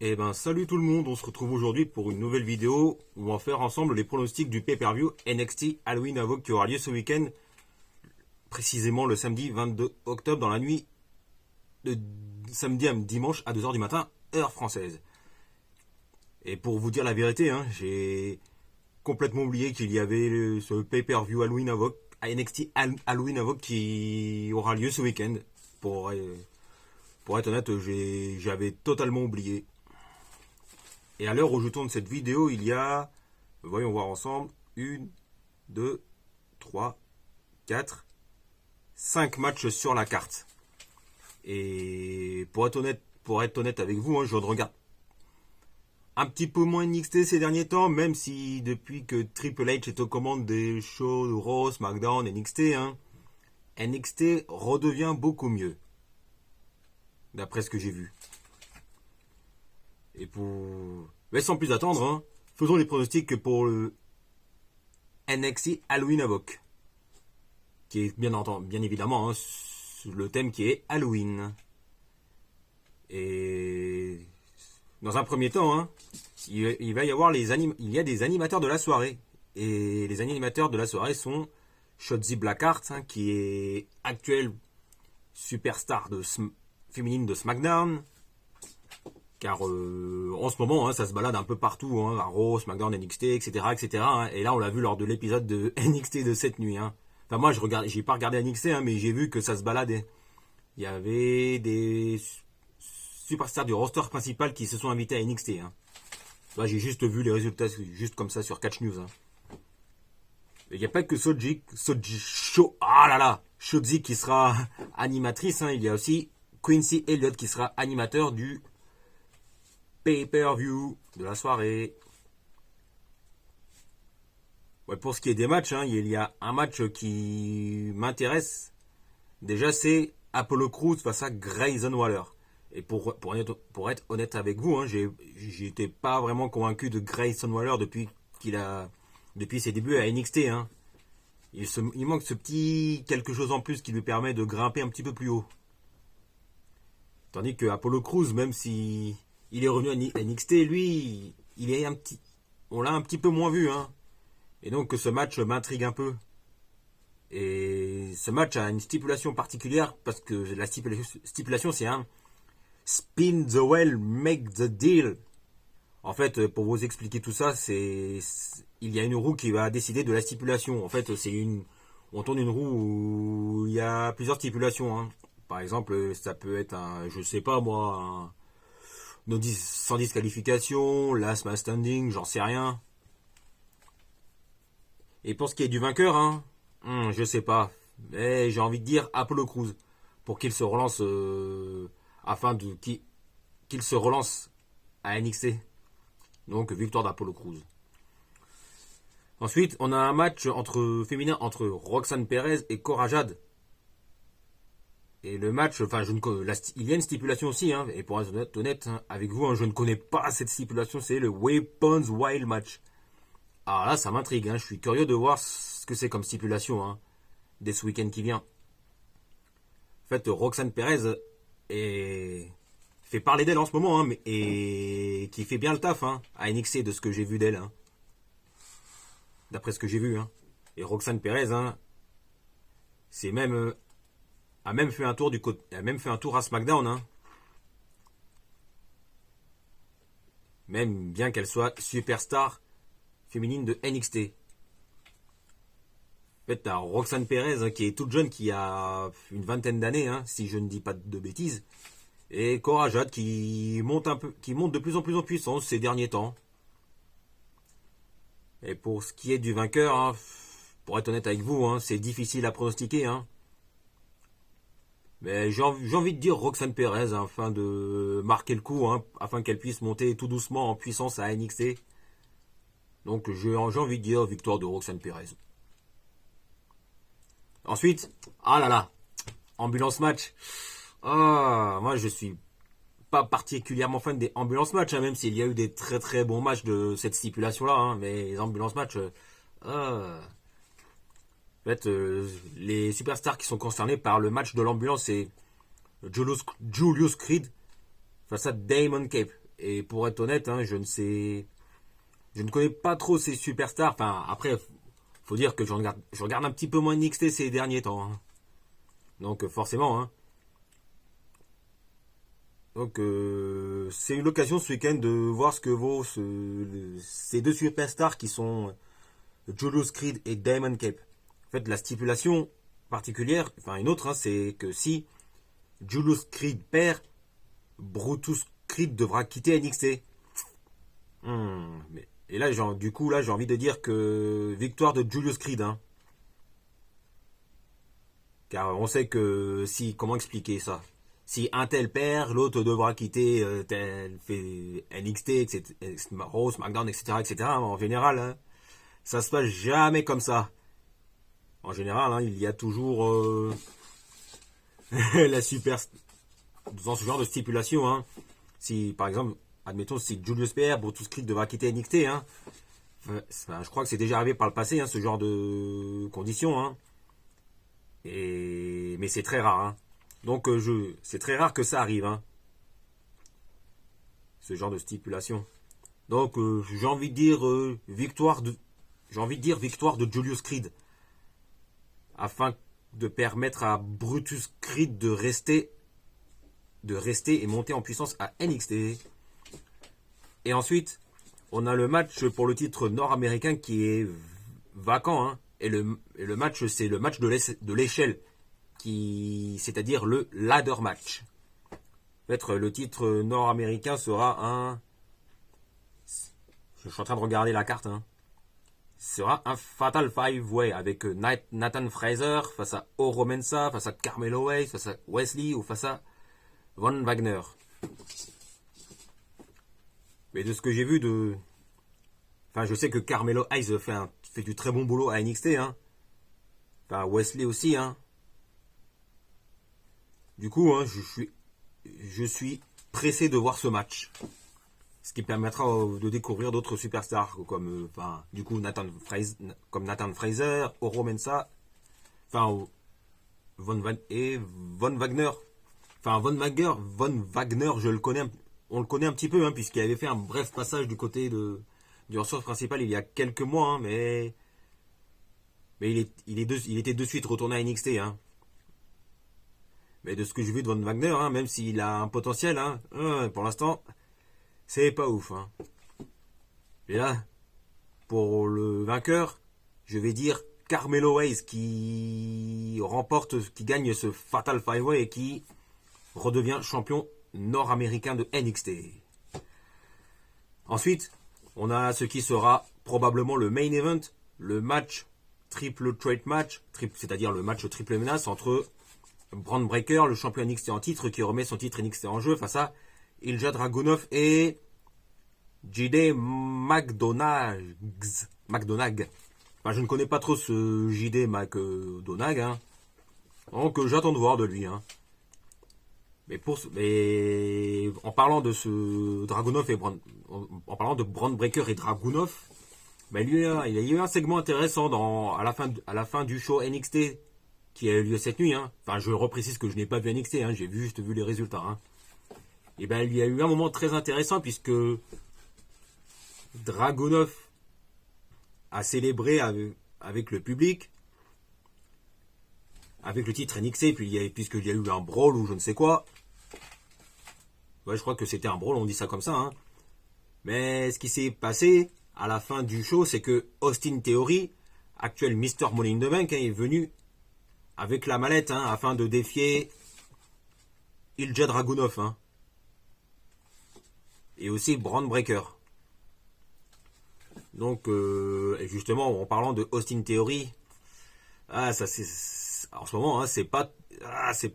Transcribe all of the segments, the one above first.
Eh ben salut tout le monde, on se retrouve aujourd'hui pour une nouvelle vidéo où on va faire ensemble les pronostics du pay-per-view NXT Halloween Havoc qui aura lieu ce week-end, précisément le samedi 22 octobre dans la nuit de samedi à dimanche à 2h du matin, heure française. Et pour vous dire la vérité, j'ai complètement oublié qu'il y avait ce pay-per-view Halloween Havoc, NXT Halloween Havoc qui aura lieu ce week-end. Pour être honnête, j'avais totalement oublié. Et à l'heure où je tourne cette vidéo, il y a, voyons voir ensemble, 1, 2, 3, 4, 5 matchs sur la carte. Et pour être honnête avec vous, je regarde un petit peu moins NXT ces derniers temps, même si depuis que Triple H est aux commandes des shows Raw, SmackDown, NXT, NXT redevient beaucoup mieux. D'après ce que j'ai vu. Et mais sans plus attendre, faisons les pronostics pour le NXT Halloween Havoc. Qui est bien évidemment le thème qui est Halloween. Et dans un premier temps, il va y avoir il y a des animateurs de la soirée. Et les animateurs de la soirée sont Shotzi Blackheart, qui est actuelle superstar féminine de SmackDown. Car en ce moment, ça se balade un peu partout, à Raw, SmackDown, NXT, etc., etc. Et là, on l'a vu lors de l'épisode de NXT de cette nuit. Enfin, moi, j'ai pas regardé NXT, mais j'ai vu que ça se baladait. Il y avait des superstars du roster principal qui se sont invités à NXT. Là, j'ai juste vu les résultats, juste comme ça, sur Catch News. Il n'y a pas que Shotzi qui sera animatrice. Il y a aussi Quincy Elliott qui sera animateur du pay-per-view de la soirée. Ouais, pour ce qui est des matchs, il y a un match qui m'intéresse. Déjà, c'est Apollo Crews face à Grayson Waller. Et pour être honnête avec vous, j'étais pas vraiment convaincu de Grayson Waller depuis ses débuts à NXT. Il manque ce petit quelque chose en plus qui lui permet de grimper un petit peu plus haut. Tandis que Apollo Crews, même si il est revenu à NXT, lui, on l'a un petit peu moins vu. Et donc ce match m'intrigue un peu. Et ce match a une stipulation particulière parce que la stipulation c'est un spin the well, make the deal. En fait, pour vous expliquer tout ça, il y a une roue qui va décider de la stipulation. En fait, on tourne une roue où il y a plusieurs stipulations. Par exemple, ça peut être je sais pas moi, sans disqualification, last man standing, j'en sais rien. Et pour ce qui est du vainqueur, je sais pas. Mais j'ai envie de dire Apollo Crews pour qu'il se relance qu'il se relance à NXT. Donc victoire d'Apollo Crews. Ensuite, on a un match féminin entre Roxanne Perez et Cora Jade. Et le match, il y a une stipulation aussi, et pour être honnête avec vous, je ne connais pas cette stipulation, c'est le Weapons Wild Match. Alors là, ça m'intrigue, je suis curieux de voir ce que c'est comme stipulation, dès ce week-end qui vient. En fait, Roxanne Perez fait parler d'elle en ce moment, et qui fait bien le taf, à NXT de ce que j'ai vu d'elle, d'après ce que j'ai vu, Et Roxanne Perez, a même fait un tour à SmackDown, Même bien qu'elle soit superstar féminine de NXT. En fait, t'as Roxanne Perez qui est toute jeune, qui a une vingtaine d'années, si je ne dis pas de bêtises, et Cora Jade qui monte de plus en plus en puissance ces derniers temps. Et pour ce qui est du vainqueur, pour être honnête avec vous, c'est difficile à pronostiquer, Mais j'ai envie de dire Roxanne Perez afin de marquer le coup, afin qu'elle puisse monter tout doucement en puissance à NXT. Donc j'ai envie de dire victoire de Roxanne Perez. Ensuite, ambulance match. Moi je suis pas particulièrement fan des ambulance match, même s'il y a eu des très très bons matchs de cette stipulation là, mais les ambulance match, en fait, les superstars qui sont concernés par le match de l'ambulance, c'est Julius Creed face à Damon Cape. Et pour être honnête, hein, je ne connais pas trop ces superstars. Enfin, après, faut dire que je regarde un petit peu moins NXT ces derniers temps, hein. Donc forcément, hein. Donc c'est une occasion ce week-end de voir ce que vaut ces deux superstars qui sont Julius Creed et Diamond Cape. En fait, la stipulation particulière, enfin une autre, hein, c'est que si Julius Creed perd, Brutus Creed devra quitter NXT. Et là, du coup, là, j'ai envie de dire que victoire de Julius Creed, hein. Car on sait que si, comment expliquer ça? Si un tel perd, l'autre devra quitter tel fait NXT, etc., Raw, SmackDown, etc., etc. En général, hein, ça se passe jamais comme ça. En général, hein, il y a toujours la super dans ce genre de stipulation. Hein. Si, par exemple, admettons, si Julius perd, Brutus Creed devra quitter NXT. Hein, je crois que c'est déjà arrivé par le passé, hein, ce genre de conditions. Hein. Mais c'est très rare. Hein. Donc c'est très rare que ça arrive. Hein. Ce genre de stipulation. Donc j'ai envie de dire victoire de Julius Creed. Afin de permettre à Brutus Creed de rester et monter en puissance à NXT. Et ensuite, on a le match pour le titre nord-américain qui est vacant. Hein. Et le match, c'est le match de l'échelle, c'est-à-dire le ladder match. En fait, le titre nord-américain sera un... Je suis en train de regarder la carte. Hein. Sera un Fatal 5-Way avec Nathan Fraser face à Oro Mensah, face à Carmelo Hayes, face à Wesley ou face à Von Wagner. Mais de ce que j'ai vu Enfin, je sais que Carmelo Hayes fait du très bon boulot à NXT. Hein. Enfin, Wesley aussi. Hein. Du coup, hein, je suis pressé de voir ce match. Ce qui permettra de découvrir d'autres superstars comme du coup Nathan Fraser, Oro Mensah, enfin Von Wagner. Enfin Von Wagner, on le connaît un petit peu hein, puisqu'il avait fait un bref passage du côté du ressource principal il y a quelques mois, hein, mais il était de suite retourné à NXT. Hein. Mais de ce que j'ai vu de Von Wagner, hein, même s'il a un potentiel, hein, pour l'instant. C'est pas ouf. Hein. Et là, pour le vainqueur, je vais dire Carmelo Hayes qui gagne ce Fatal 5-Way et qui redevient champion nord-américain de NXT. Ensuite, on a ce qui sera probablement le main event, le match triple threat match, c'est-à-dire le match triple menace entre Bron Breakker, le champion NXT en titre, qui remet son titre NXT en jeu face à Ilja Dragunov et JD McDonagh. Enfin, je ne connais pas trop ce JD McDonagh. Hein. Donc j'attends de voir de lui. Hein. Mais en parlant de ce Dragunov en parlant de Bron Breakker et Dragunov, ben il y a eu un segment intéressant à la fin du show NXT qui a eu lieu cette nuit. Hein. Enfin, je reprécise que je n'ai pas vu NXT. Hein. J'ai juste vu les résultats. Hein. Et ben il y a eu un moment très intéressant puisque Dragunov a célébré avec le public, avec le titre NXT, puisqu'il y a eu un brawl ou je ne sais quoi. Ouais, je crois que c'était un brawl, on dit ça comme ça. Hein. Mais ce qui s'est passé à la fin du show, c'est que Austin Theory, actuel Mr. Money in the Bank, hein, est venu avec la mallette hein, afin de défier Ilja Dragunov. Hein. Et aussi Bron Breakker. Donc, justement, en parlant de Austin Theory, ça c'est en ce moment, hein, c'est pas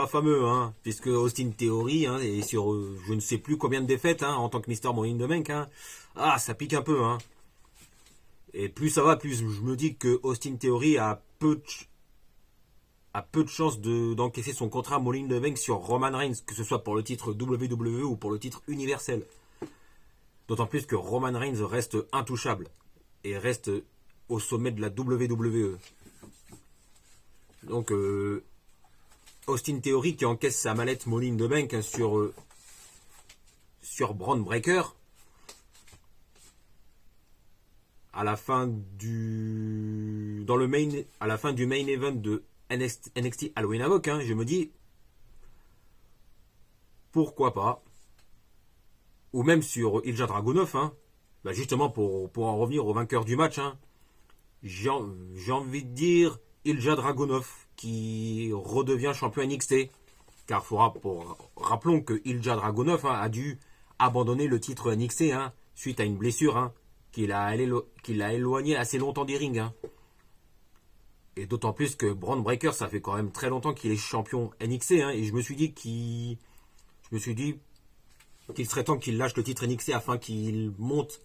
fameux, hein, puisque Austin Theory hein, est sur je ne sais plus combien de défaites hein, en tant que Mr. Money in the Bank. Hein. Ça pique un peu. Hein. Et plus ça va, plus je me dis que Austin Theory a peu de chances d'encaisser son contrat Money in the Bank sur Roman Reigns, que ce soit pour le titre WWE ou pour le titre universel. D'autant plus que Roman Reigns reste intouchable et reste au sommet de la WWE. Donc, Austin Theory qui encaisse sa mallette Money in the Bank hein, sur Bron Breakker. À la fin du main event de NXT Halloween Havoc, hein, je me dis pourquoi pas. Ou même sur Ilja Dragunov, hein, bah justement pour en revenir au vainqueur du match, hein, j'ai envie de dire Ilja Dragunov qui redevient champion NXT. Car rappelons que Ilja Dragunov, hein, a dû abandonner le titre NXT, hein, suite à une blessure, hein, qui l'a éloigné assez longtemps des rings. Hein. Et d'autant plus que Bron Breakker, ça fait quand même très longtemps qu'il est champion NXT. Hein, et je me suis dit qu'il serait temps qu'il lâche le titre NXT afin qu'il monte,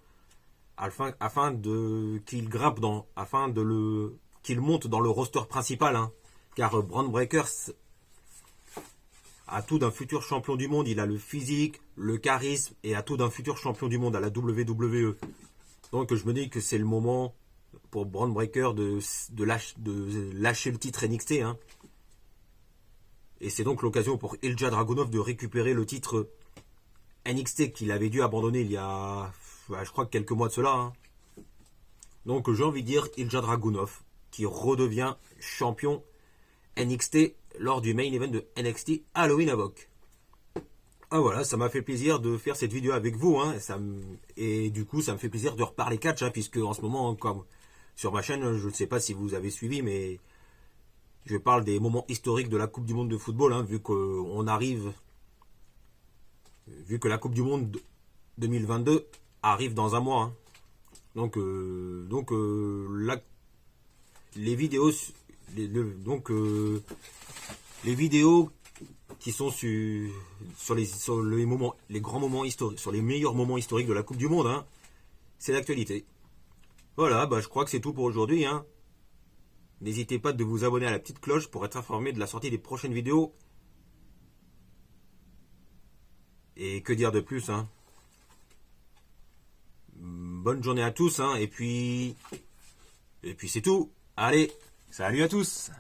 qu'il monte dans le roster principal. Hein. Car Bron Breakker a tout d'un futur champion du monde. Il a le physique, le charisme et a tout d'un futur champion du monde à la WWE. Donc je me dis que c'est le moment pour Bron Breakker de lâcher le titre NXT. Hein. Et c'est donc l'occasion pour Ilja Dragunov de récupérer le titre NXT qu'il avait dû abandonner il y a, je crois, quelques mois de cela. Hein. Donc j'ai envie de dire Ilja Dragunov qui redevient champion NXT lors du main event de NXT Halloween Havoc. Ah voilà, ça m'a fait plaisir de faire cette vidéo avec vous, hein, et du coup ça me fait plaisir de reparler catch, hein, puisque en ce moment, comme sur ma chaîne, je ne sais pas si vous avez suivi, mais je parle des moments historiques de la Coupe du Monde de football, hein, vu que la Coupe du Monde 2022 arrive dans un mois. Hein. Donc là, les vidéos, les vidéos qui sont sur les grands moments historiques, sur les meilleurs moments historiques de la Coupe du Monde, hein, c'est l'actualité. Voilà, je crois que c'est tout pour aujourd'hui. Hein. N'hésitez pas de vous abonner à la petite cloche pour être informé de la sortie des prochaines vidéos. Et que dire de plus, hein. Bonne journée à tous, hein, et puis c'est tout. Allez, salut à tous.